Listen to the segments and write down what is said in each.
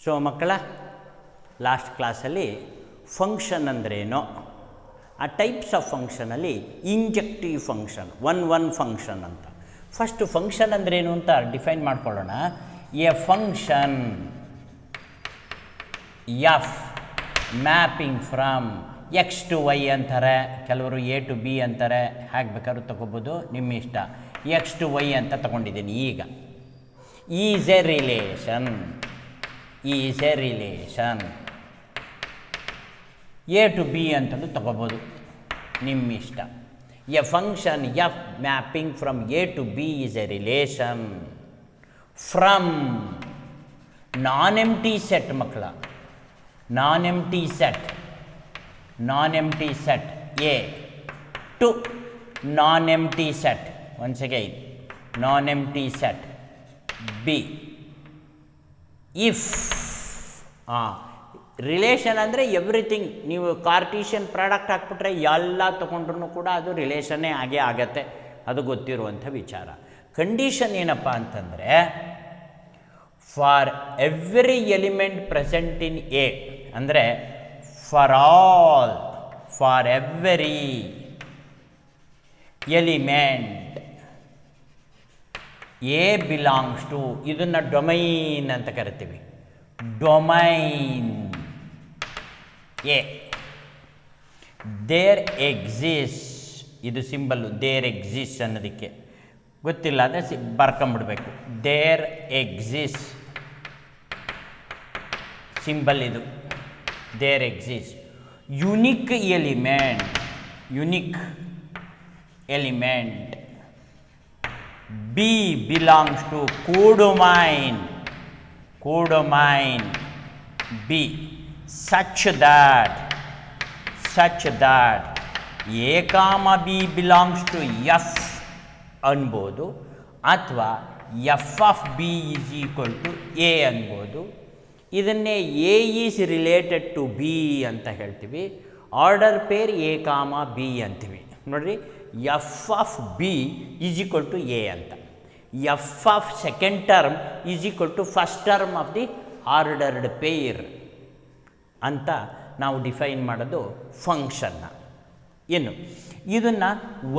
So ಮಕ್ಕಳ, last ಕ್ಲಾಸಲ್ಲಿ function ಅಂದ್ರೇನೋ, ಆ ಟೈಪ್ಸ್ ಆಫ್ ಫಂಕ್ಷನಲ್ಲಿ ಇಂಜೆಕ್ಟಿವ್ ಫಂಕ್ಷನ್, ಒನ್ ಫಂಕ್ಷನ್ ಅಂತ. ಫಸ್ಟ್ ಫಂಕ್ಷನ್ ಅಂದ್ರೇನು ಅಂತ ಡಿಫೈನ್ ಮಾಡ್ಕೊಳ್ಳೋಣ. A function f mapping from x to y ಅಂತಾರೆ, ಕೆಲವರು ಎ ಟು ಬಿ ಅಂತಾರೆ, ಹಾಗೆ ಬೇಕಾದ್ರೂ ತಗೋಬೋದು, ನಿಮ್ಮ ಇಷ್ಟ. ಎಕ್ಸ್ ಟು ವೈ ಅಂತ ತಗೊಂಡಿದ್ದೀನಿ. ಈಗ is a relation A to B ಅಂತಲೂ ತಗೋಬೋದು, ನಿಮ್ಮ ಇಷ್ಟ. A function f mapping from A to B is a relation from non empty set ಮಕ್ಕಳ, non empty set A to non empty set, once again non empty set B. If relation ಅಂದರೆ everything, ನೀವು Cartesian product ಹಾಕ್ಬಿಟ್ರೆ ಎಲ್ಲ ತೊಗೊಂಡ್ರೂ ಕೂಡ ಅದು ರಿಲೇಷನ್ನೇ ಆಗೇ ಆಗತ್ತೆ, ಅದು ಗೊತ್ತಿರುವಂಥ ವಿಚಾರ. ಕಂಡೀಷನ್ ಏನಪ್ಪ ಅಂತಂದರೆ, for every element present in A, ಅಂದರೆ for every element a belongs to, ಇದನ್ನು ಡೊಮೈನ್ ಅಂತ ಕರಿತೀವಿ, ಡೊಮೈನ್ ಎ. ದೇರ್ ಎಕ್ಸಿಸ್ಟ್, ಇದು ಸಿಂಬಲ್ಲು, ದೇರ್ ಎಕ್ಸಿಸ್ಟ್ ಅನ್ನೋದಕ್ಕೆ ಗೊತ್ತಿಲ್ಲ ಅಂದರೆ ಬರ್ಕೊಂಬಿಡ್ಬೇಕು. ದೇರ್ ಎಕ್ಸಿಸ್ಟ್ ಸಿಂಬಲ್ ಇದು, there exist unique element b belongs to codomain B such that a comma b belongs to f ಅನ್ಬೋದು, ಅಥವಾ f of b is equal to a ಅನ್ಬೋದು. ಇದನ್ನೇ a is related to b ಅಂತ ಹೇಳ್ತೀವಿ. Order pair a comma b ಅಂತೀವಿ. ನೋಡಿರಿ, f of b is equal to a ಅಂತ, f of second term is equal to first term of the ordered pair ಅಂತ ನಾವು define ಮಾಡೋದು ಫಂಕ್ಷನ್ನ. ಏನು ಇದನ್ನು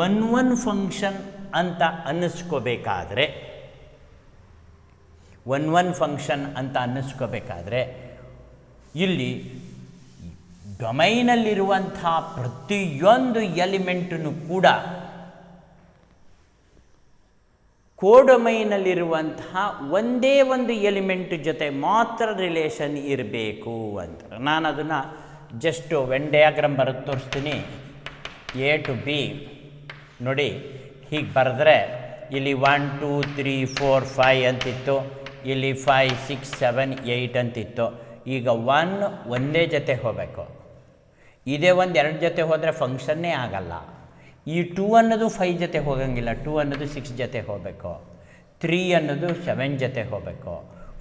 ಒನ್ ಫಂಕ್ಷನ್ ಅಂತ ಅನ್ನಿಸ್ಕೋಬೇಕಾದ್ರೆ, ಇಲ್ಲಿ ಡೊಮೈನಲ್ಲಿರುವಂಥ ಪ್ರತಿಯೊಂದು ಎಲಿಮೆಂಟನ್ನು ಕೂಡ ಕೋಡೊಮೈನಲ್ಲಿರುವಂತಹ ಒಂದೇ ಒಂದು ಎಲಿಮೆಂಟ್ ಜೊತೆ ಮಾತ್ರ ರಿಲೇಷನ್ ಇರಬೇಕು ಅಂತಾರೆ. ನಾನು ಅದನ್ನು ಜಸ್ಟು ವೆನ್ ಡಯಾಗ್ರಾಮ್ ಬರೋದು ತೋರಿಸ್ತೀನಿ. ಎ ಟು ಬಿ ನೋಡಿ, ಹೀಗೆ ಬರೆದ್ರೆ ಇಲ್ಲಿ 1 2 3 4 5 ಅಂತಿತ್ತು, ಇಲ್ಲಿ 5 6 7 8 ಅಂತಿತ್ತು. ಈಗ 1 ಒಂದೇ ಜೊತೆ ಹೋಗಬೇಕು, ಇದೇ ಒಂದು 2 ಜೊತೆ ಹೋದರೆ ಫಂಕ್ಷನ್ನೇ ಆಗಲ್ಲ. ಈ 2 ಅನ್ನೋದು 5 ಜೊತೆ ಹೋಗಂಗಿಲ್ಲ, 2 ಅನ್ನೋದು 6 ಜೊತೆ ಹೋಗಬೇಕು, 3 ಅನ್ನೋದು 7 ಜೊತೆ ಹೋಗಬೇಕು,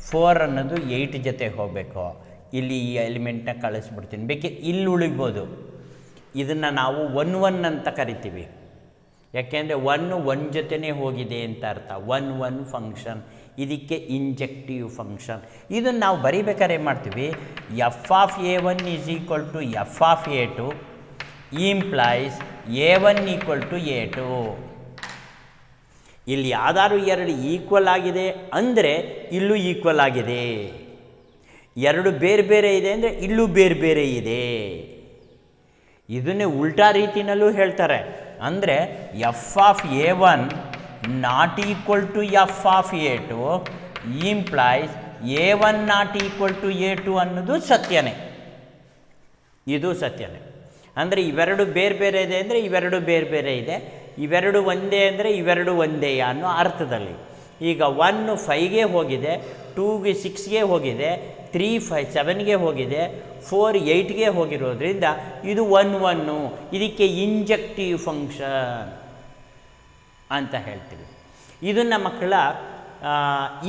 4 ಅನ್ನೋದು 8 ಜೊತೆ ಹೋಗಬೇಕು. ಇಲ್ಲಿ ಈ ಎಲಿಮೆಂಟ್ನ ಕಳಿಸ್ಬಿಡ್ತೀನಿ, ಬೇಕೆ ಇಲ್ಲಿ ಉಳಿಬೋದು. ಇದನ್ನು ನಾವು ಒನ್ ಅಂತ ಕರಿತೀವಿ, ಯಾಕೆಂದರೆ ಒನ್ ಜೊತೆನೇ ಹೋಗಿದೆ ಅಂತ ಅರ್ಥ. ಒನ್ ಫಂಕ್ಷನ್, ಇದಕ್ಕೆ ಇಂಜೆಕ್ಟಿವ್ ಫಂಕ್ಷನ್. ಇದನ್ನು ನಾವು ಬರಿಬೇಕಾದ್ರೆ ಏನು ಮಾಡ್ತೀವಿ, f of A1 is equal to f of A2 implies A1 equal to A2. ಇಲ್ಲಿ ಯಾವ್ದಾದ್ರು ಎರಡು ಈಕ್ವಲ್ ಆಗಿದೆ ಅಂದರೆ ಇಲ್ಲೂ ಈಕ್ವಲ್ ಆಗಿದೆ, ಎರಡು ಬೇರೆ ಬೇರೆ ಇದೆ ಅಂದರೆ ಇಲ್ಲೂ ಬೇರೆ ಬೇರೆ ಇದೆ. ಇದನ್ನೇ ಉಲ್ಟಾ ರೀತಿಯಲ್ಲೂ ಹೇಳ್ತಾರೆ. ಅಂದರೆ f of A1 not equal to f of A2 implies A1 not equal to A2 ಅನ್ನೋದು ಸತ್ಯನೇ, ಇದು ಸತ್ಯನೇ. ಅಂದರೆ ಇವೆರಡು ಬೇರೆ ಬೇರೆ ಇದೆ ಅಂದರೆ ಇವೆರಡು ಬೇರೆ ಬೇರೆ ಇದೆ, ಇವೆರಡು ಒಂದೇ ಅಂದರೆ ಇವೆರಡು ಒಂದೇ ಅನ್ನೋ ಅರ್ಥದಲ್ಲಿ. ಈಗ 1 5ಗೆ ಹೋಗಿದೆ, 2ಗೆ 6ಗೆ ಹೋಗಿದೆ, 3 5 7ಗೆ ಹೋಗಿದೆ, 4 8ಗೆ ಹೋಗಿರೋದ್ರಿಂದ ಇದು 1 ಇದಕ್ಕೆ ಇಂಜೆಕ್ಟಿವ್ ಫಂಕ್ಷನ್ ಅಂತ ಹೇಳ್ತೀವಿ. ಇದನ್ನು ಮಕ್ಕಳ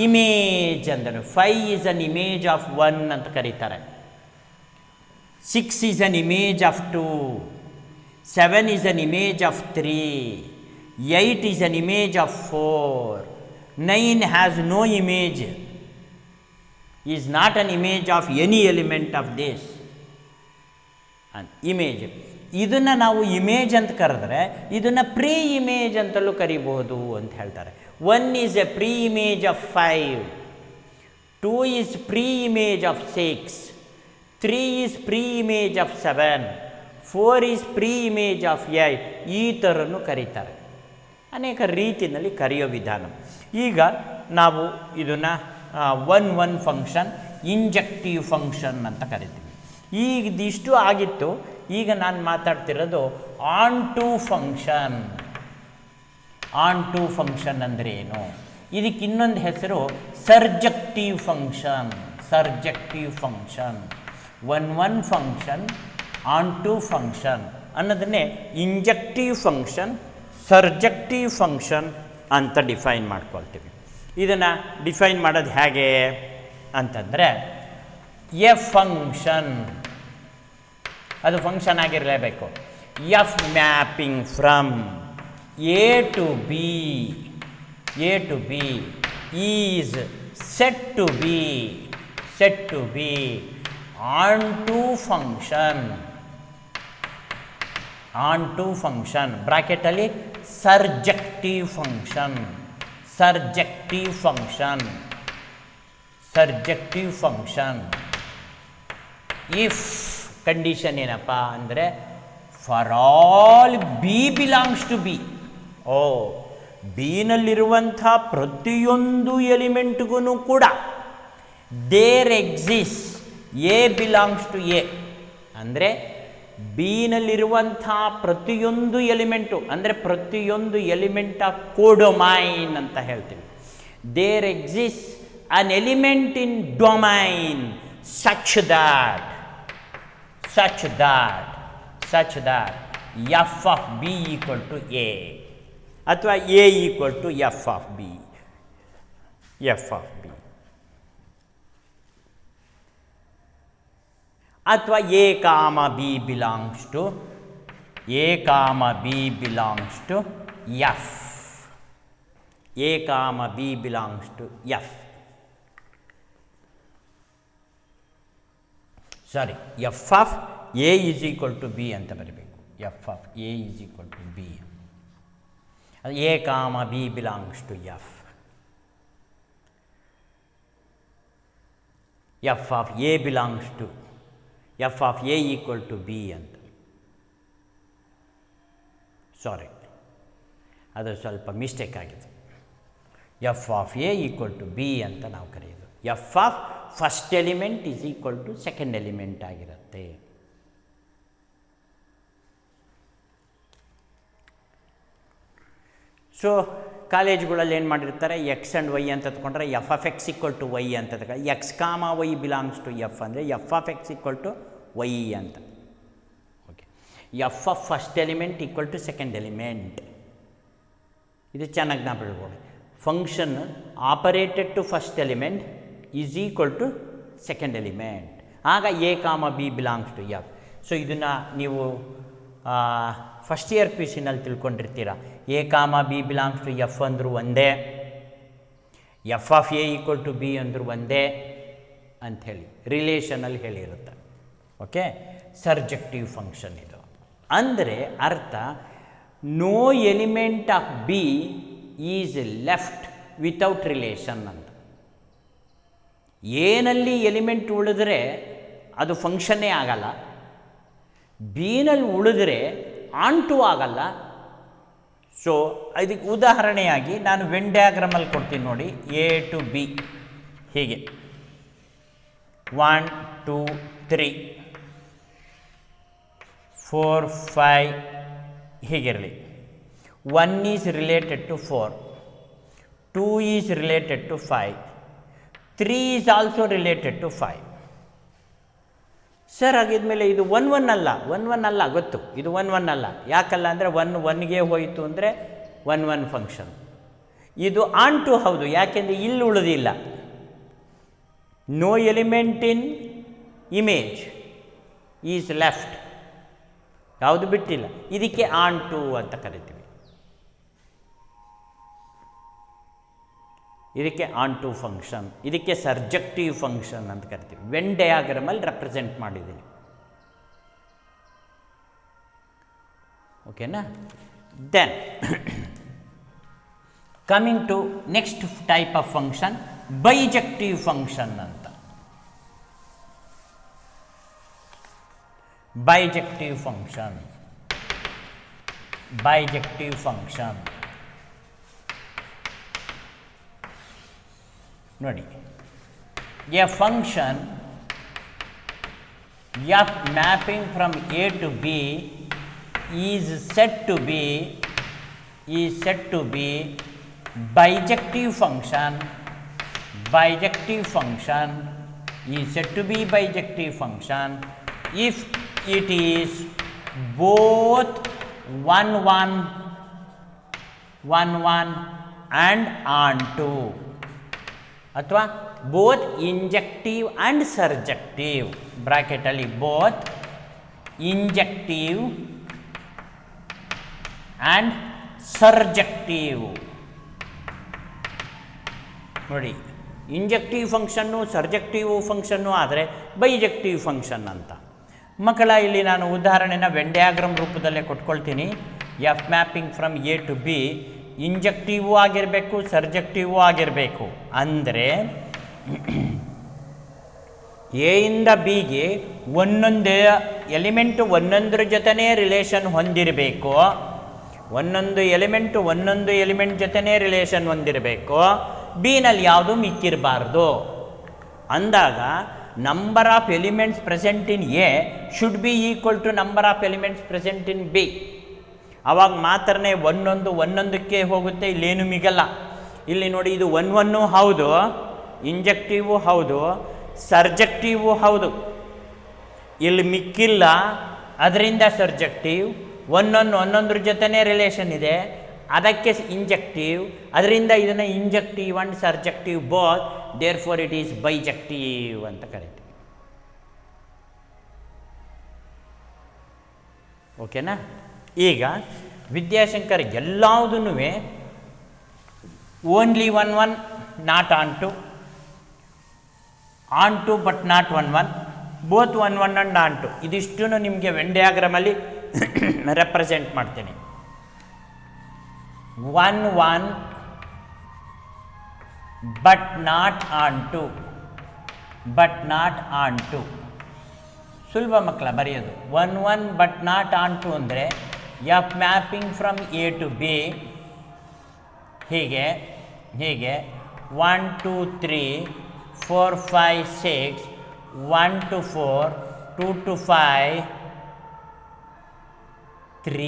ಇಮೇಜ್ ಅಂದರೆ 5 ಈಸ್ ಅನ್ ಇಮೇಜ್ ಆಫ್ 1 ಅಂತ ಕರೀತಾರೆ, 6 is an image of 2, 7 is an image of 3, 8 is an image of 4, 9 has no image. Is not an image of any element of this image. ಇದನ್ನು ನಾವು image ಅಂತ ಕರೆದ್ರೆ ಇದನ್ನು pre image ಅಂತಲೂ ಕರಿಬಹುದು ಅಂತ ಹೇಳ್ತಾರೆ. 1 is a preimage of 5, 2 is preimage of 6, 3 is preimage of 7, 4 is preimage of 8. ಈ ಥರನೂ ಕರೀತಾರೆ. ಅನೇಕ ರೀತಿಯಲ್ಲಿ ಕರೆಯೋ ವಿಧಾನ. ಈಗ ನಾವು ಇದನ್ನು 1 ಫಂಕ್ಷನ್, ಇಂಜೆಕ್ಟಿವ್ ಫಂಕ್ಷನ್ ಅಂತ ಕರಿತೀವಿ. ಈಗ ಇದಿಷ್ಟು ಆಗಿತ್ತು. ಈಗ ನಾನು ಮಾತಾಡ್ತಿರೋದು onto function. Onto function ಅಂದರೆ ಏನು? ಇದಕ್ಕೆ ಇನ್ನೊಂದು ಹೆಸರು surjective function. Surjective function, 1 function, onto function ಅನ್ನೋದನ್ನೇ ಇಂಜೆಕ್ಟಿವ್ ಫಂಕ್ಷನ್, ಸರ್ಜೆಕ್ಟಿವ್ ಫಂಕ್ಷನ್ ಅಂತ ಡಿಫೈನ್ ಮಾಡ್ಕೊಳ್ತೀವಿ. ಇದನ್ನು ಡಿಫೈನ್ ಮಾಡೋದು ಹೇಗೆ ಅಂತಂದರೆ, ಎ ಫಂಕ್ಷನ್, ಅದು ಫಂಕ್ಷನ್ ಆಗಿರಲೇಬೇಕು. F mapping from A to B is said to be onto function ಬ್ರಾಕೆಟಲ್ಲಿ ಸರ್ಜೆಕ್ಟಿವ್ ಫಂಕ್ಷನ್. ಇಫ್ ಕಂಡೀಷನ್ ಏನಪ್ಪ ಅಂದರೆ, for all b belongs to B. ಬಿನಲ್ಲಿರುವಂಥ ಪ್ರತಿಯೊಂದು ಎಲಿಮೆಂಟ್ಗೂ ಕೂಡ there exist a belongs to a. ಅಂದರೆ ಬಿನಲ್ಲಿರುವಂಥ ಪ್ರತಿಯೊಂದು ಎಲಿಮೆಂಟು, ಅಂದರೆ ಪ್ರತಿಯೊಂದು ಎಲಿಮೆಂಟ್ ಆಫ್ ಕೋಡೊಮೈನ್ ಅಂತ ಹೇಳ್ತೀವಿ. There exist an element in domain such that f of b equal to a ಅಥವಾ a equal to f of b. ಅಥವಾ a comma b belongs to f. a comma b belongs to f. Sorry, f of a is equal to b ಅಂತ ಬರೀಬೇಕು. F of a is equal to b. ಅದು a comma b belongs to f. F of a belongs to f of a equal to b ಅಂತ. Sorry, ಅದು ಸ್ವಲ್ಪ mistake ಆಗಿದೆ. F of a equal to b ಅಂತ ನಾವು ಕರೆಯೋದು. F of first element is equal to second element ಆಗಿರುತ್ತೆ. So ಕಾಲೇಜ್ಗಳಲ್ಲಿ ಏನು ಮಾಡಿರ್ತಾರೆ, ಎಕ್ಸ್ ಆ್ಯಂಡ್ ವೈ ಅಂತ ತಗೊಂಡ್ರೆ f of x equal to y ಅಂತ ತಗೊಂಡು x comma y belongs to f ಅಂದರೆ f of x equal to y ಅಂತ. Okay, f of first element equal to second element. ಇದು ಚೆನ್ನಾಗಿ ನಾವು ಬಿಡ್ಬೋದು. Function operated to first element is equal to second element. ಆಗ a comma b belongs to f. So ಇದನ್ನು ನೀವು first year P ಸಿನಲ್ಲಿ ತಿಳ್ಕೊಂಡಿರ್ತೀರ. A comma b belongs to f ಅಂದರೂ ಒಂದೇ, f of a equal to b ಅಂದರೂ ಒಂದೇ ಅಂಥೇಳಿ ರಿಲೇಷನಲ್ಲಿ ಹೇಳಿರುತ್ತೆ. ಓಕೆ, ಸರ್ಜೆಕ್ಟಿವ್ ಫಂಕ್ಷನ್ ಇದು. ಅಂದರೆ ಅರ್ಥ, no element of b is left without relation ಅಂತ. ಎನಲ್ಲಿ ಎಲಿಮೆಂಟ್ ಉಳಿದ್ರೆ ಅದು ಫಂಕ್ಷನ್ನೇ ಆಗಲ್ಲ, ಬಿನಲ್ಲಿ ಉಳಿದ್ರೆ ಆನ್ ಟು ಆಗಲ್ಲ. ಸೊ ಇದಕ್ಕೆ ಉದಾಹರಣೆಯಾಗಿ ನಾನು ವೆನ್ ಡಯಾಗ್ರಾಮಲ್ಲಿ ಕೊಡ್ತೀನಿ ನೋಡಿ. ಎ ಟು ಬಿ ಹೀಗೆ 1 2 3 4 5 ಹೀಗಿರಲಿ. 1 is related to 4, 2 is related to 5, 3 is also related to 5. Sir ಹಾಗಿದ್ಮೇಲೆ ಇದು 1 1 ಅಲ್ಲ, 1 1 ಅಲ್ಲ, ಗೊತ್ತು ಇದು 1 1 ಅಲ್ಲ. ಯಾಕಲ್ಲ ಅಂದರೆ 1 1ಗೆ ಹೋಯಿತು ಅಂದರೆ 1 1 ಫಂಕ್ಷನ್. ಇದು ಆನ್ ಟು ಹೌದು, ಯಾಕೆಂದರೆ ಇಲ್ಲಿ ಉಳಿದಿಲ್ಲ. No element in image is left, ಯಾವುದು ಬಿಟ್ಟಿಲ್ಲ. ಇದಕ್ಕೆ ಆನ್ ಟು ಅಂತ ಕರಿತೀವಿ. ಇದಕ್ಕೆ ಆನ್ ಟು ಫಂಕ್ಷನ್, ಇದಕ್ಕೆ ಸರ್ಜೆಕ್ಟಿವ್ ಫಂಕ್ಷನ್ ಅಂತ ಕರಿತೀವಿ. ವೆನ್ ಡಯಾಗ್ರಾಮಲ್ಲಿ ರೆಪ್ರೆಸೆಂಟ್ ಮಾಡಿದ್ದೀನಿ. ಓಕೆನಾ? Then coming to next type of function, bijective function ಅಂತ. ಬೈಜೆಕ್ಟಿವ್ ಫಂಕ್ಷನ್, ಬೈಜೆಕ್ಟಿವ್ ಫಂಕ್ಷನ್ ನೋಡಿ, a function f mapping from A to B is said to be bijective function. Bijective function is said to be bijective function if it is both 1 1 and onto, ಅಥವಾ both injective and surjective, ಬ್ರ್ಯಾಕೆಟಲ್ಲಿ both injective and surjective. ನೋಡಿ, injective ಫಂಕ್ಷನ್ನು surjective ಫಂಕ್ಷನ್ನು ಆದರೆ bijective function ಅಂತ. ಮಕ್ಕಳ, ಇಲ್ಲಿ ನಾನು ಉದಾಹರಣೆನ ವೆನ್ ಡಯಾಗ್ರಾಮ್ ರೂಪದಲ್ಲೇ ಕೊಟ್ಕೊಳ್ತೀನಿ. F mapping from A to B ಇಂಜೆಕ್ಟಿವೂ ಆಗಿರಬೇಕು, ಸರ್ಜೆಕ್ಟಿವೂ ಆಗಿರಬೇಕು. ಅಂದರೆ ಎ ಇಂದ ಬಿಗೆ ಒಂದೊಂದೇ ಎಲಿಮೆಂಟು ಒಂದೊಂದರ ಜೊತೆನೇ ರಿಲೇಷನ್ ಹೊಂದಿರಬೇಕು. ಒಂದೊಂದು ಎಲಿಮೆಂಟ್ ಜೊತೆನೇ ರಿಲೇಷನ್ ಹೊಂದಿರಬೇಕು. ಬಿನಲ್ಲಿ ಯಾವುದೂ ಮಿಕ್ಕಿರಬಾರ್ದು. ಅಂದಾಗ number of elements present in a should be equal to number of elements present in b. ಆವಾಗ ಮಾತ್ರನೇ ಒಂದೊಂದಕ್ಕೆ ಹೋಗುತ್ತೆ, ಇಲ್ಲೇನು ಮಿಗಲ್ಲ. ಇಲ್ಲಿ ನೋಡಿ, ಇದು 1 1 ಹೌದು, ಇಂಜೆಕ್ಟಿವು ಹೌದು, ಸರ್ಜೆಕ್ಟಿವು ಹೌದು. ಇಲ್ಲಿ ಮಿಕ್ಕಿಲ್ಲ, ಅದರಿಂದ ಸರ್ಜೆಕ್ಟಿವ್. ಒಂದೊಂದ್ರ ಜೊತೆನೇ ರಿಲೇಷನ್ ಇದೆ, ಅದಕ್ಕೆ ಇಂಜೆಕ್ಟಿವ್. ಅದರಿಂದ ಇದನ್ನು injective and surjective both, therefore it is bijective ಅಂತ ಕರಿತೀವಿ. ಓಕೆನಾ? ಈಗ ವಿದ್ಯಾಶಂಕರ್ ಎಲ್ಲದನ್ನೂ only 1 1 not onto but not 1 1, both 1 1 and onto, ಇದಿಷ್ಟು ನಿಮಗೆ ವೆನ್ ಡಯಾಗ್ರಾಮಲ್ಲಿ ರೆಪ್ರೆಸೆಂಟ್ ಮಾಡ್ತೀನಿ. 1 1 ಬಟ್ ನಾಟ್ ಆನ್ ಟು, ಸುಲಭ ಮಕ್ಕಳ ಬರೆಯೋದು. 1 1 ಬಟ್ ನಾಟ್ ಆನ್ ಟು ಅಂದರೆ f mapping from A to b ಹೀಗೆ 1 2 3 4 5 6 1 to 4 2 to 5 3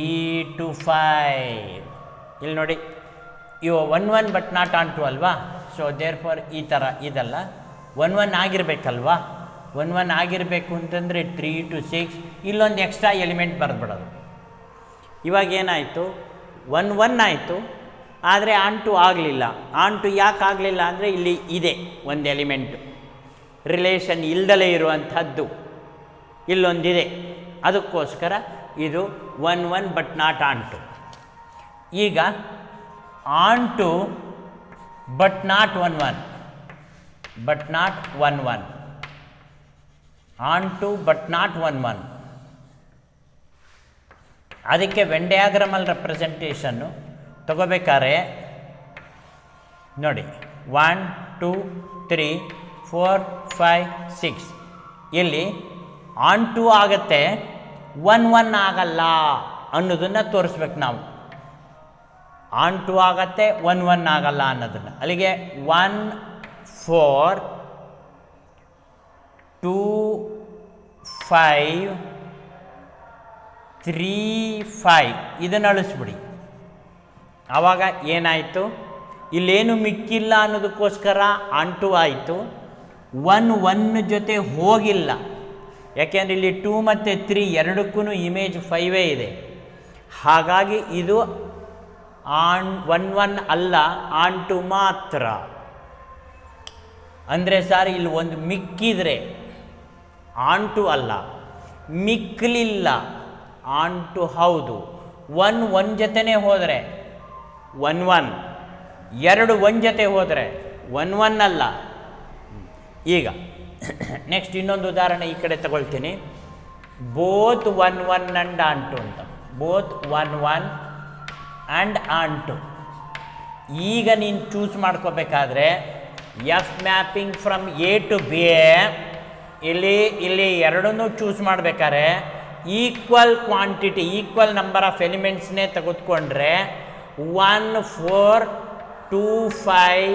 to 5. ಇಲ್ಲಿ ನೋಡಿ, ಇವು 1 1 ಬಟ್ ನಾಟ್ ಆನ್ ಟು ಅಲ್ವಾ? ಸೊ ದೇರ್ ಫಾರ್ ಈ ಥರ ಇದಲ್ಲ, 1 1 ಆಗಿರಬೇಕಲ್ವಾ? 1 1 ಆಗಿರಬೇಕು ಅಂತಂದರೆ 3 to 6 ಇಲ್ಲೊಂದು ಎಕ್ಸ್ಟ್ರಾ ಎಲಿಮೆಂಟ್ ಬರೆದ್ಬಿಡೋದು. ಇವಾಗ ಏನಾಯಿತು, 1 1 ಆಯಿತು, ಆದರೆ ಆನ್ ಟು ಆಗಲಿಲ್ಲ. ಆನ್ ಟು ಯಾಕೆ ಆಗಲಿಲ್ಲ ಅಂದರೆ ಇಲ್ಲಿ ಇದೆ ಒಂದು ಎಲಿಮೆಂಟು, ರಿಲೇಷನ್ ಇಲ್ದಲೇ ಇರುವಂಥದ್ದು ಇಲ್ಲೊಂದಿದೆ, ಅದಕ್ಕೋಸ್ಕರ ಇದು 1 1 ಬಟ್ ನಾಟ್ ಆನ್ ಟು. ಈಗ onto but not 1 1 onto but not 1 1. ಅದಕ್ಕೆ ವೆನ್ ಡಯಾಗ್ರಾಮಲ್ ರೆಪ್ರೆಸೆಂಟೇಷನ್ನು ತಗೋಬೇಕಾದ್ರೆ ನೋಡಿ, 1 2 3 4 5 6 ಇಲ್ಲಿ ಆನ್ ಟು ಆಗುತ್ತೆ, 1 1 ಆಗಲ್ಲ ಅನ್ನೋದನ್ನು ತೋರಿಸ್ಬೇಕು ನಾವು. ಆನ್ ಟು ಆಗತ್ತೆ, 1 1 ಆಗಲ್ಲ ಅನ್ನೋದನ್ನು. ಅಲ್ಲಿಗೆ 1 4 2 5 3 5 ಇದನ್ನು ಅಳಿಸ್ಬಿಡಿ. ಆವಾಗ ಏನಾಯಿತು, ಇಲ್ಲೇನು ಮಿಕ್ಕಿಲ್ಲ ಅನ್ನೋದಕ್ಕೋಸ್ಕರ ಆನ್ ಟು ಆಯಿತು. 1 1 ಜೊತೆ ಹೋಗಿಲ್ಲ, ಯಾಕೆಂದರೆ ಇಲ್ಲಿ 2 ಮತ್ತು 3 ಎರಡಕ್ಕೂ ಇಮೇಜ್ 5 ಇದೆ. ಹಾಗಾಗಿ ಇದು 1 1 ಅಲ್ಲ, ಆನ್ ಟು ಮಾತ್ರ. ಅಂದರೆ ಸರ್ ಇಲ್ಲಿ ಒಂದು ಮಿಕ್ಕಿದರೆ ಆನ್ ಟು ಅಲ್ಲ, ಮಿಕ್ಕಲಿಲ್ಲ ಆನ್ ಟು ಹೌದು. 1 1 ಜೊತೆನೇ ಹೋದರೆ 1 1, 2 1 ಜೊತೆ ಹೋದರೆ 1 1 ಅಲ್ಲ. ಈಗ ನೆಕ್ಸ್ಟ್ ಇನ್ನೊಂದು ಉದಾಹರಣೆ ಈ ಕಡೆ ತಗೊಳ್ತೀನಿ. ಬೋತ್ 1 1 ಆ್ಯಂಡ್ ಆನ್ ಟು ಅಂತ, ಬೋತ್ 1 1 ಆ್ಯಂಡ್ ಆನ್ ಟು. ಈಗ ನೀನು ಚೂಸ್ ಮಾಡ್ಕೋಬೇಕಾದ್ರೆ f mapping from A to B, ಇಲ್ಲಿ ಎರಡನ್ನೂ ಚೂಸ್ ಮಾಡಬೇಕಾದ್ರೆ equal quantity, equal number of ಎಲಿಮೆಂಟ್ಸ್ನೇ ತೆಗೆದುಕೊಂಡ್ರೆ 1 4 2 5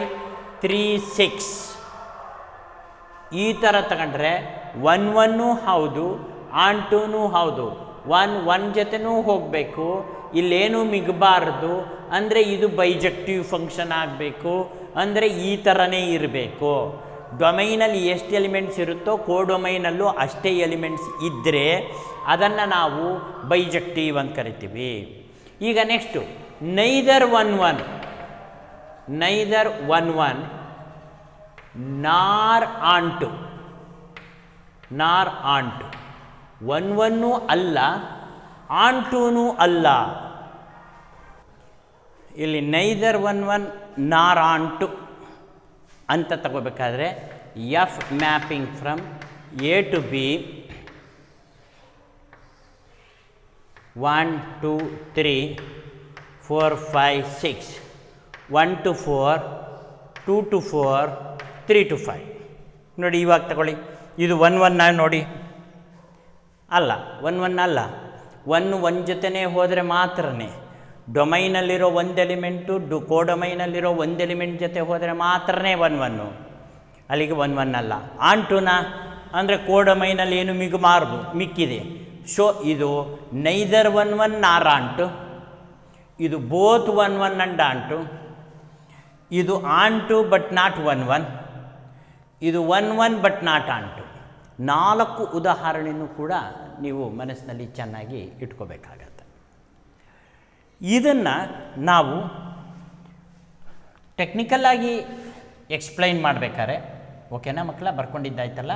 3 6 ಈ ಥರ ತಗೊಂಡ್ರೆ 1 1 ಹೌದು, ಆನ್ ಟೂನೂ ಹೌದು, 1 1 ಜೊತೆನೂ ಹೋಗಬೇಕು, ಇಲ್ಲೇನೂ ಮಿಗಬಾರ್ದು. ಅಂದರೆ ಇದು ಬೈಜೆಕ್ಟಿವ್ ಫಂಕ್ಷನ್ ಆಗಬೇಕು, ಅಂದರೆ ಈ ಥರನೇ ಇರಬೇಕು. ಡೊಮೈನಲ್ಲಿ ಎಷ್ಟು ಎಲಿಮೆಂಟ್ಸ್ ಇರುತ್ತೋ ಕೋಡೊಮೈನಲ್ಲೂ ಅಷ್ಟೇ ಎಲಿಮೆಂಟ್ಸ್ ಇದ್ದರೆ ಅದನ್ನು ನಾವು ಬೈಜೆಕ್ಟಿವ್ ಅಂತ ಕರಿತೀವಿ. ಈಗ ನೆಕ್ಸ್ಟು ನೈದರ್ 1 1 ನಾರ್ ಆನ್ ಟು 1 1 ಅಲ್ಲ, ಆನ್ ಟೂನೂ ಅಲ್ಲ. ಇಲ್ಲಿ ನೈದರ್ 1 1 ನಾರ್ ಆನ್ ಟು ಅಂತ ತಗೋಬೇಕಾದ್ರೆ f mapping from A to b 1 2 3 4 5 6 1 to 4 2 to 4 3 to 5 ನೋಡಿ. ಇವಾಗ ತಗೊಳ್ಳಿ, ಇದು 1 1 ನೋಡಿ ಅಲ್ಲ, 1 1 ಅಲ್ಲ, 1 1 ಜೊತೆನೇ ಹೋದರೆ ಮಾತ್ರನೇ. ಡೊಮೈನಲ್ಲಿರೋ ಒಂದು ಎಲಿಮೆಂಟು ಕೋಡೊಮೈನಲ್ಲಿರೋ ಒಂದು ಎಲಿಮೆಂಟ್ ಜೊತೆ ಹೋದರೆ ಮಾತ್ರನೇ 1 1, ಅಲ್ಲಿಗೆ 1 1 ಅಲ್ಲ. ಆನ್ ಟುನ ಅಂದರೆ ಕೋಡೊಮೈನಲ್ಲಿ ಏನು ಮಿಗಬಾರ್ದು, ಮಿಕ್ಕಿದೆ. ಸೊ ಇದು ನೈದರ್ 1 1 ನಾರ್ ಆನ್ ಟು, ಇದು ಬೋತ್ 1 1 ಆ್ಯಂಡ್ ಆನ್ ಟು, ಇದು ಆನ್ ಟು ಬಟ್ ನಾಟ್ 1 1, ಇದು 1 1 ಬಟ್ ನಾಟ್ ಆನ್ ಟು. 4 ಉದಾಹರಣೆಯೂ ಕೂಡ ನೀವು ಮನಸ್ಸಿನಲ್ಲಿ ಚೆನ್ನಾಗಿ ಇಟ್ಕೋಬೇಕಾಗತ್ತೆ. ಇದನ್ನು ನಾವು ಟೆಕ್ನಿಕಲ್ಲಾಗಿ ಎಕ್ಸ್ಪ್ಲೈನ್ ಮಾಡಬೇಕಾದ್ರೆ, ಓಕೆನಾ ಮಕ್ಕಳ, ಬರ್ಕೊಂಡಿದ್ದಾಯ್ತಲ್ಲ?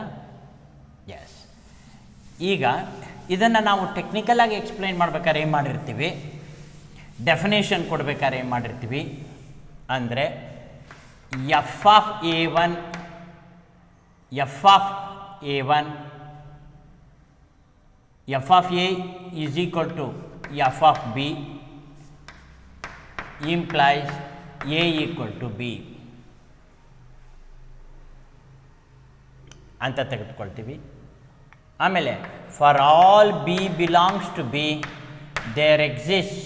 ಎಸ್. ಈಗ ಇದನ್ನು ನಾವು ಟೆಕ್ನಿಕಲಾಗಿ ಎಕ್ಸ್ಪ್ಲೈನ್ ಮಾಡ್ಬೇಕಾದ್ರೆ ಏನು ಮಾಡಿರ್ತೀವಿ, ಡೆಫಿನೇಷನ್ ಕೊಡಬೇಕಾದ್ರೆ ಏನು ಮಾಡಿರ್ತೀವಿ ಅಂದರೆ f of a one f of a is equal to f of b implies A equal to B ಅಂತ ತೆಗೆದುಕೊಳ್ತೀವಿ. ಆಮೇಲೆ for all b belongs to b there exist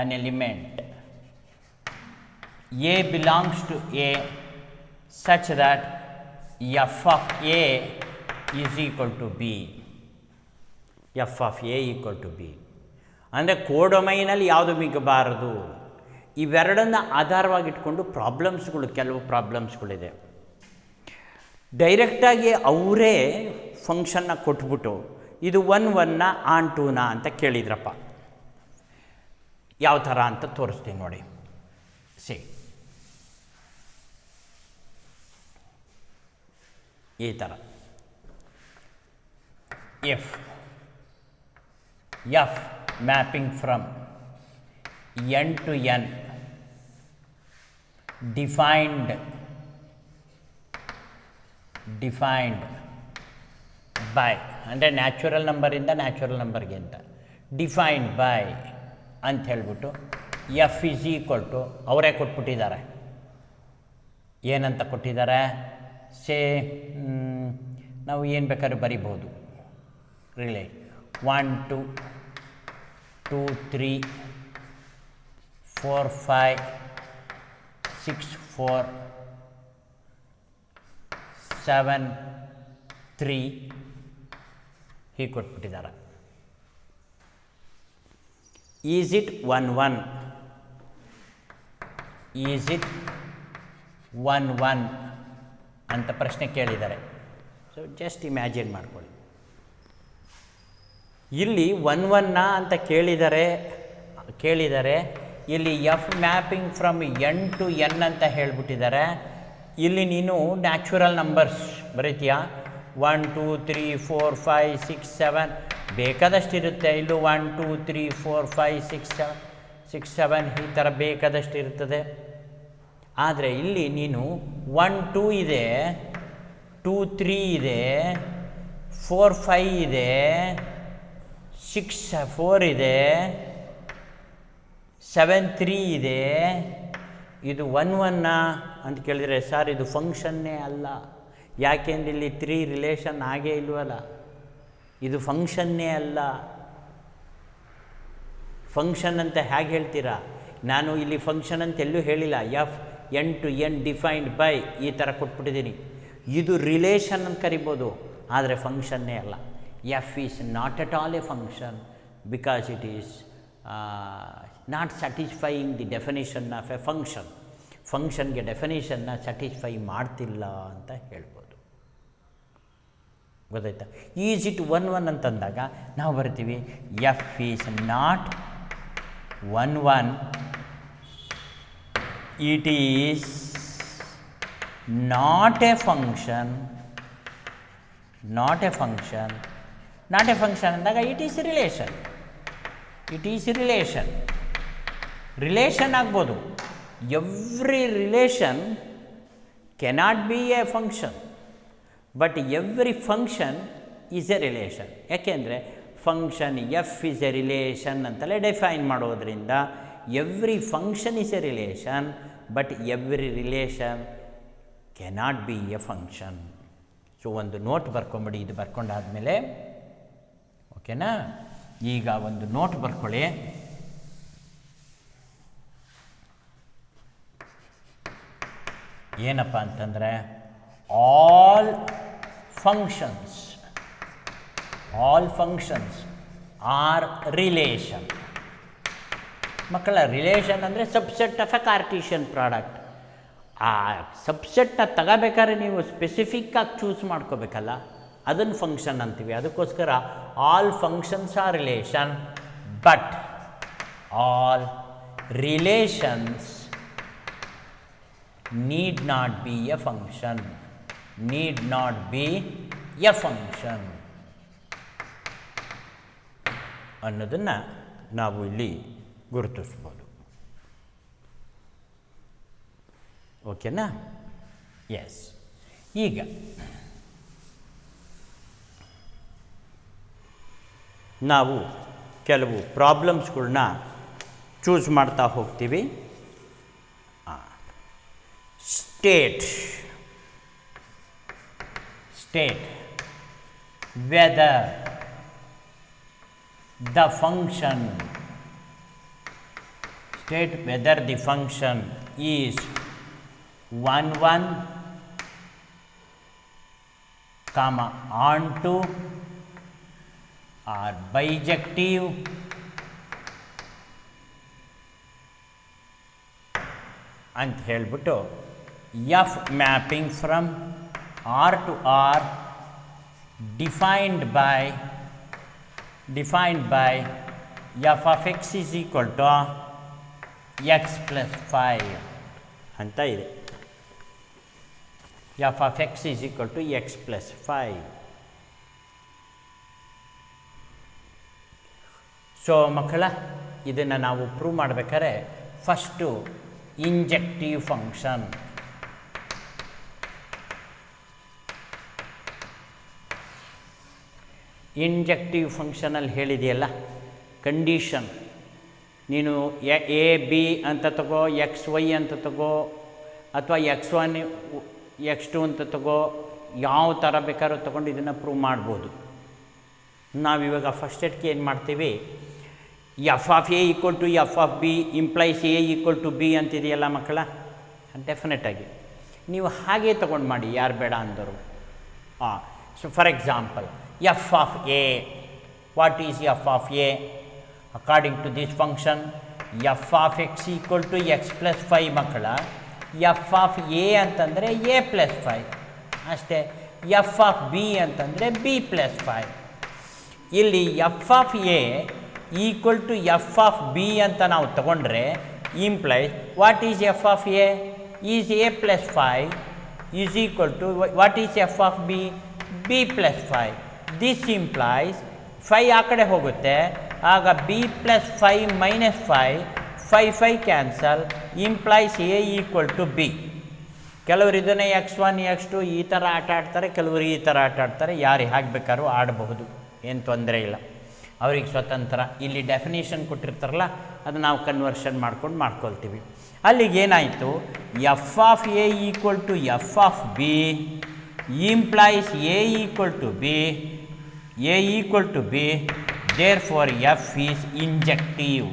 an element A belongs to A such that f of A is equal to B. f of A equal to B ಅಂದರೆ ಕೋಡೊಮೈನಲ್ಲಿ ಯಾವುದು ಮಿಗಬಾರದು. ಇವೆರಡನ್ನು ಆಧಾರವಾಗಿಟ್ಕೊಂಡು ಕೆಲವು ಪ್ರಾಬ್ಲಮ್ಸ್ಗಳಿದೆ. ಡೈರೆಕ್ಟಾಗಿ ಅವರೇ ಫಂಕ್ಷನ್ನ ಕೊಟ್ಬಿಟ್ಟು ಇದು 1 1 ಆನ್ ಟೂನ ಅಂತ ಕೇಳಿದ್ರಪ್ಪ. ಯಾವ ಥರ ಅಂತ ತೋರಿಸ್ತೀನಿ ನೋಡಿ. ಈ ಥರ F mapping from n to n defined by ಅಂದರೆ ನ್ಯಾಚುರಲ್ ನಂಬರಿಂದ ನ್ಯಾಚುರಲ್ ನಂಬರ್ಗೆ ಅಂತ ಡಿಫೈನ್ಡ್ ಬೈ ಅಂತ ಹೇಳ್ಬಿಟ್ಟು ಎಫ್ ಇಸ್ ಈಕ್ವಲ್ ಟು ಅವರೇ ಕೊಟ್ಬಿಟ್ಟಿದ್ದಾರೆ. ಏನಂತ ಕೊಟ್ಟಿದ್ದಾರೆ? ನಾವು ಏನು ಬೇಕಾದ್ರೂ ಬರಿಬೋದು. ರಿಲೇಟ್ 1 2 2 3 4 5 6 4 7 3 ಹೀಗೆ ಕೊಟ್ಬಿಟ್ಟಿದ್ದಾರೆ. ಈಸ್ ಇಟ್ 1 1 ಅಂತ ಪ್ರಶ್ನೆ ಕೇಳಿದ್ದಾರೆ. ಸೊ ಜಸ್ಟ್ ಇಮ್ಯಾಜಿನ್ ಮಾಡ್ಕೊಳ್ಳಿ, ಇಲ್ಲಿ 1 1 ಅಂತ ಕೇಳಿದ್ದಾರೆ. ಇಲ್ಲಿ f mapping from n to n ಅಂತ ಹೇಳಿಬಿಟ್ಟಿದ್ದಾರೆ. ಇಲ್ಲಿ ನೀನು ನ್ಯಾಚುರಲ್ ನಂಬರ್ಸ್ ಬರೀತೀಯಾ, 1 2 3 4 5 6 7 ಬೇಕಾದಷ್ಟಿರುತ್ತೆ. ಇಲ್ಲೂ 1 2 3 4 5 6 7 ಈ ಥರ ಬೇಕಾದಷ್ಟು ಇರ್ತದೆ. ಆದರೆ ಇಲ್ಲಿ ನೀನು 1 2 ಇದೆ, 2 3 ಇದೆ, 4 5 ಇದೆ, 6 4 ಇದೆ, 7 3 ಇದೆ. ಇದು 1 1 ಅಂತ ಕೇಳಿದರೆ ಸರ್ ಇದು ಫಂಕ್ಷನ್ನೇ ಅಲ್ಲ. ಯಾಕೆಂದ್ರೆ ಇಲ್ಲಿ 3 ರಿಲೇಷನ್ ಆಗೇ ಇಲ್ವಲ್ಲ, ಇದು ಫಂಕ್ಷನ್ನೇ ಅಲ್ಲ. ಫಂಕ್ಷನ್ ಅಂತ ಹೇಗೆ ಹೇಳ್ತೀರಾ? ನಾನು ಇಲ್ಲಿ ಫಂಕ್ಷನ್ ಅಂತ ಎಲ್ಲೂ ಹೇಳಿಲ್ಲ. F n to n defined by ಈ ಥರ ಕೊಟ್ಬಿಟ್ಟಿದ್ದೀನಿ. ಇದು ರಿಲೇಷನ್ ಅಂತ ಕರಿಬೋದು, ಆದರೆ ಫಂಕ್ಷನ್ನೇ ಅಲ್ಲ. F is not at all A function because it is not satisfying the definition of A function. ಫಂಕ್ಷನ್ಗೆ ಡೆಫಿನೇಷನ್ನ ಸ್ಯಾಟಿಸ್ಫೈ ಮಾಡ್ತಿಲ್ಲ ಅಂತ ಹೇಳ್ಬೋದು. ಗೊತ್ತಾಯ್ತಾ? ಈಸ್ ಇಟ್ 1 1 ಅಂತಂದಾಗ ನಾವು ಬರ್ತೀವಿ f is not 1 1, it is not a function. Not a function, not a function ಅಂದಾಗ it is relation. It is relation. Relation ಆಗ್ಬೋದು. Every relation cannot be a function, but every function is a relation. ಯಾಕೆಂದರೆ function f is a relation ಅಂತಲೇ define ಮಾಡೋದ್ರಿಂದ every function is a relation, but every relation cannot be a function. So ಒಂದು note ಬರ್ಕೊಂಬಿಡಿ. ಇದು ಬರ್ಕೊಂಡಾದಮೇಲೆ ಓಕೆನಾ? ಈಗ ಒಂದು ನೋಟ್ ಬರ್ಕೊಳ್ಳಿ. ಏನಪ್ಪ ಅಂತಂದರೆ all functions are relation. ಮಕ್ಕಳ ರಿಲೇಷನ್ ಅಂದರೆ ಸಬ್ಸೆಟ್ ಆಫ್ ಎ ಕಾರ್ಟೀಷಿಯನ್ ಪ್ರಾಡಕ್ಟ್. ಆ ಸಬ್ಸೆಟ್ನ ತಗೋಬೇಕಾದ್ರೆ ನೀವು ಸ್ಪೆಸಿಫಿಕ್ಕಾಗಿ ಚೂಸ್ ಮಾಡ್ಕೋಬೇಕಲ್ಲ, ಅದನ್ನು ಫಂಕ್ಷನ್ ಅಂತೀವಿ. ಅದಕ್ಕೋಸ್ಕರ all functions are relation, but all relations need not be a function. Need not be a function ಅನ್ನೋದನ್ನು ನಾವು ಇಲ್ಲಿ ಗುರುತಿಸ್ಬೋದು. ಓಕೆನಾ? ಎಸ್. ಈಗ ನಾವು ಕೆಲವು ಪ್ರಾಬ್ಲಮ್ಸ್ಗಳನ್ನ ಚೂಸ್ ಮಾಡ್ತಾ ಹೋಗ್ತೀವಿ. State whether the function is 1 1 comma onto or bijective ಅಂತ ಹೇಳ್ಬಿಟ್ಟು f mapping from r to r defined by f of x is equal to x plus 5 ಅಂತ ಇದೆ. F of x is equal to x plus 5. So ಮಕ್ಕಳ, ಇದನ್ನು ನಾವು prove ಮಾಡಬೇಕಾದ್ರೆ first injective function. Injective ಫಂಕ್ಷನಲ್ಲಿ ಹೇಳಿದೆಯಲ್ಲ ಕಂಡೀಷನ್, ನೀನು a b ಅಂತ ತಗೋ, ಎಕ್ಸ್ ವೈ ಅಂತ ತಗೋ, ಅಥವಾ x1 x2 ಅಂತ ತಗೋ, ಯಾವ ಥರ ಬೇಕಾದ್ರೂ ತೊಗೊಂಡು ಇದನ್ನು ಪ್ರೂವ್ ಮಾಡ್ಬೋದು. ನಾವಿವಾಗ ಫಸ್ಟ್ ಎಟ್ಗೆ ಏನು ಮಾಡ್ತೀವಿ, f of a equal to f of b implies a equal to b ಅಂತಿದೆಯಲ್ಲ ಮಕ್ಕಳ, ಡೆಫಿನೆಟಾಗಿ ನೀವು ಹಾಗೇ ತೊಗೊಂಡು ಮಾಡಿ, ಯಾರು ಬೇಡ ಅಂದರು. So for example f of a, what is f of a? According to this function, f of x equal to x plus 5 ಮಕ್ಕಳ. f of a ಅಂತಂದರೆ a plus 5 ಅಷ್ಟೇ. f of b ಅಂತಂದರೆ b plus 5. ಇಲ್ಲಿ f of a equal to f of b ಅಂತ ನಾವು ತಗೊಂಡ್ರೆ implies what is f of a is a plus 5 is equal to what is f of b? b plus 5. This implies 5 ಆ ಕಡೆ ಹೋಗುತ್ತೆ, ಆಗ b plus 5 minus 5 cancel, implies a equal to b. ಕೆಲವರು ಇದನ್ನೇ x1 x2 ಈ ಥರ ಆಟ ಆಡ್ತಾರೆ, ಕೆಲವರು ಈ ಥರ ಆಟ ಆಡ್ತಾರೆ. ಯಾರು ಹೇಗೆ ಬೇಕಾದ್ರೂ ಆಡಬಹುದು, ಏನು ತೊಂದರೆ ಇಲ್ಲ, ಅವ್ರಿಗೆ ಸ್ವತಂತ್ರ. ಇಲ್ಲಿ ಡೆಫಿನೇಷನ್ ಕೊಟ್ಟಿರ್ತಾರಲ್ಲ ಅದು ನಾವು ಕನ್ವರ್ಷನ್ ಮಾಡ್ಕೊಳ್ತೀವಿ. ಅಲ್ಲಿಗೆ ಏನಾಯಿತು, f of a equal to f of b implies a equal to b, therefore f is injective.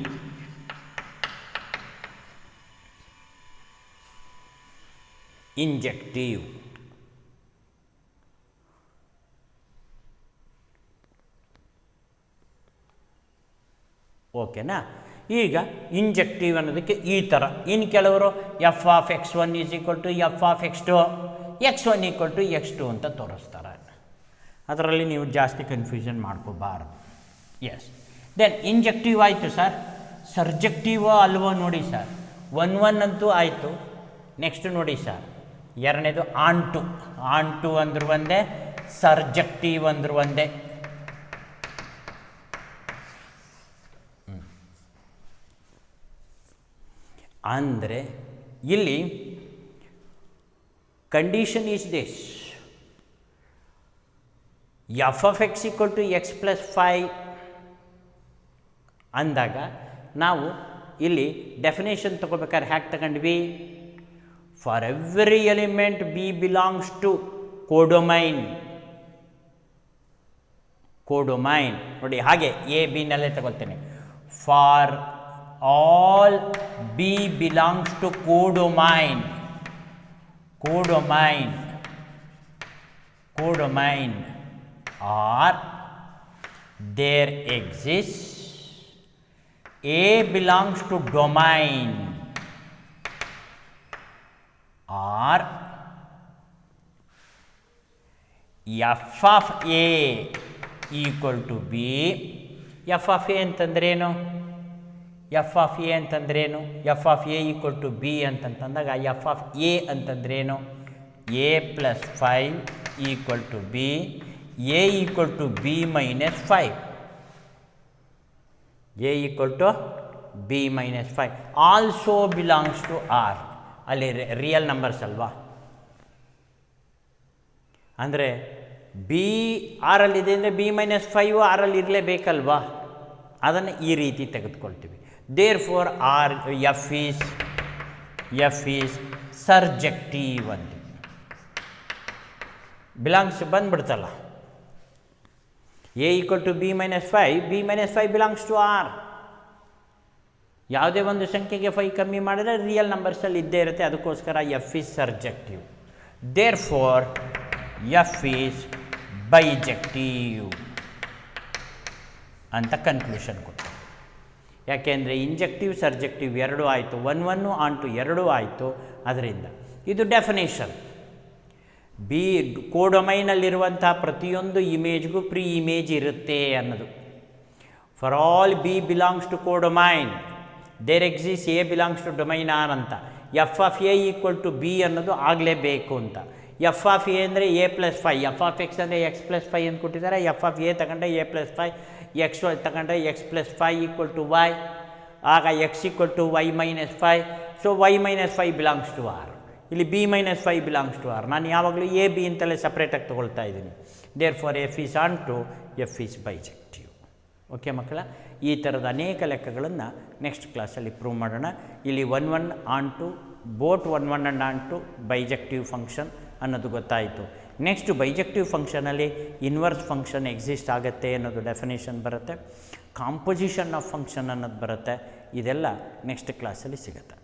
ಓಕೆನಾ? ಈಗ ಇಂಜೆಕ್ಟಿವ್ ಅನ್ನೋದಕ್ಕೆ ಈ ಥರ. ಇನ್ನು ಕೆಲವರು f of x1 is equal to f of x2, x1 equal to x2 ಅಂತ ತೋರಿಸ್ತಾರೆ. ಅದರಲ್ಲಿ ನೀವು ಜಾಸ್ತಿ ಕನ್ಫ್ಯೂಷನ್ ಮಾಡ್ಕೋಬಾರ್ದು. ಎಸ್, ದೆನ್ ಇಂಜೆಕ್ಟಿವ್ ಆಯಿತು ಸರ್. ಸರ್ಜೆಕ್ಟಿವ್ ಅಲ್ವೋ ನೋಡಿ ಸರ್. 1 ಅಂತೂ ಆಯಿತು. ನೆಕ್ಸ್ಟ್ ನೋಡಿ ಸರ್, ಎರಡನೇದು ಆನ್ ಟು ಅಂದ್ರು ಒಂದೇ, ಸರ್ಜೆಕ್ಟಿವ್ ಅಂದ್ರು ಒಂದೇ. ಅಂದರೆ ಇಲ್ಲಿ condition is this, f of x equal to x plus 5 ಅಂದಾಗ ನಾವು ಇಲ್ಲಿ ಡೆಫಿನೇಷನ್ ತಗೋಬೇಕಾದ್ರೆ ಹ್ಯಾಕ್ ತಗೊಂಡ್ವಿ, for every element b belongs to codomain. ನೋಡಿ ಹಾಗೆ ಎ ಬಿನಲ್ಲೇ ತಗೊಳ್ತೇನೆ. For all B belongs to codomain or there exists A belongs to domain or f of A equal to B. f of A ಅಂತಂದ್ರೇನು? F of a ಅಂತಂದ್ರೇನು? F of a equal to b ಅಂತಂತಂದಾಗ f of a ಅಂತಂದ್ರೇನು? A plus 5 equal to b, a equal to b minus 5. A equal to b minus 5 also belongs to R. ಅಲ್ಲಿ real numbers ಅಲ್ವಾ? ಅಂದರೆ B ಆರಲ್ಲಿದೆ ಅಂದರೆ B minus 5 ಆರಲ್ಲಿ ಇರಲೇಬೇಕಲ್ವಾ? ಅದನ್ನು ಈ ರೀತಿ ತೆಗೆದುಕೊಳ್ತೀವಿ. Therefore f is ಸರ್ಜೆಕ್ಟಿವ್ ಅಂತ ಬಿಲಾಂಗ್ಸ್ ಬಂದ್ಬಿಡ್ತಲ್ಲ. A equal to b minus 5, b minus 5 belongs to R. ಯಾವುದೇ ಒಂದು ಸಂಖ್ಯೆಗೆ 5 ಕಮ್ಮಿ ಮಾಡಿದ್ರೆ ರಿಯಲ್ ನಂಬರ್ಸಲ್ಲಿ ಇದ್ದೇ ಇರುತ್ತೆ, ಅದಕ್ಕೋಸ್ಕರ f is surjective. Therefore f is bijective ಅಂತ ಕನ್ಕ್ಲೂಷನ್ ಕೊಡ್ತಾರೆ. ಯಾಕೆಂದರೆ ಇಂಜೆಕ್ಟಿವ್ ಸರ್ಜೆಕ್ಟಿವ್ ಎರಡೂ ಆಯಿತು, 1 ಆನ್ ಟು ಎರಡೂ ಆಯಿತು. ಅದರಿಂದ ಇದು ಡೆಫಿನೇಷನ್. ಬಿ ಕೋಡೊಮೈನಲ್ಲಿರುವಂಥ ಪ್ರತಿಯೊಂದು ಇಮೇಜ್ಗೂ ಪ್ರೀ ಇಮೇಜ್ ಇರುತ್ತೆ ಅನ್ನೋದು. For all b belongs to codomain there exist a belongs to domain R ಅಂತ. F of a equal to b ಅನ್ನೋದು ಆಗಲೇಬೇಕು ಅಂತ. ಎಫ್ ಆಫ್ ಎ ಅಂದರೆ a plus 5, f of x ಅಂದರೆ x plus 5 ಅಂತ ಕೊಟ್ಟಿದ್ದಾರೆ. ಎಫ್ ಆಫ್ ಎ ತಗೊಂಡ್ರೆ a plus 5, x ತಗೊಂಡ್ರೆ x plus 5 equal to y, ಆಗ x equal to y minus 5. So y minus 5 belongs to R. ಇಲ್ಲಿ b minus 5 belongs to R. ನಾನು ಯಾವಾಗಲೂ a b ಅಂತಲೇ ಸಪ್ರೇಟಾಗಿ ತೊಗೊಳ್ತಾ ಇದ್ದೀನಿ. Therefore f is onto, f is bijective. Okay ಮಕ್ಕಳ, ಈ ಥರದ ಅನೇಕ ಲೆಕ್ಕಗಳನ್ನು ನೆಕ್ಸ್ಟ್ ಕ್ಲಾಸಲ್ಲಿ ಪ್ರೂವ್ ಮಾಡೋಣ. ಇಲ್ಲಿ 1 onto both 1 and onto bijective function ಅನ್ನೋದು ಗೊತ್ತಾಯಿತು. ನೆಕ್ಸ್ಟು ಬೈಜೆಕ್ಟಿವ್ ಫಂಕ್ಷನಲ್ಲಿ ಇನ್ವರ್ಸ್ ಫಂಕ್ಷನ್ ಎಕ್ಸಿಸ್ಟ್ ಆಗುತ್ತೆ ಅನ್ನೋದು ಡೆಫಿನೇಷನ್ ಬರುತ್ತೆ. ಕಾಂಪೊಸಿಷನ್ ಆಫ್ ಫಂಕ್ಷನ್ ಅನ್ನೋದು ಬರುತ್ತೆ. ಇದೆಲ್ಲ ನೆಕ್ಸ್ಟ್ ಕ್ಲಾಸಲ್ಲಿ ಸಿಗುತ್ತೆ.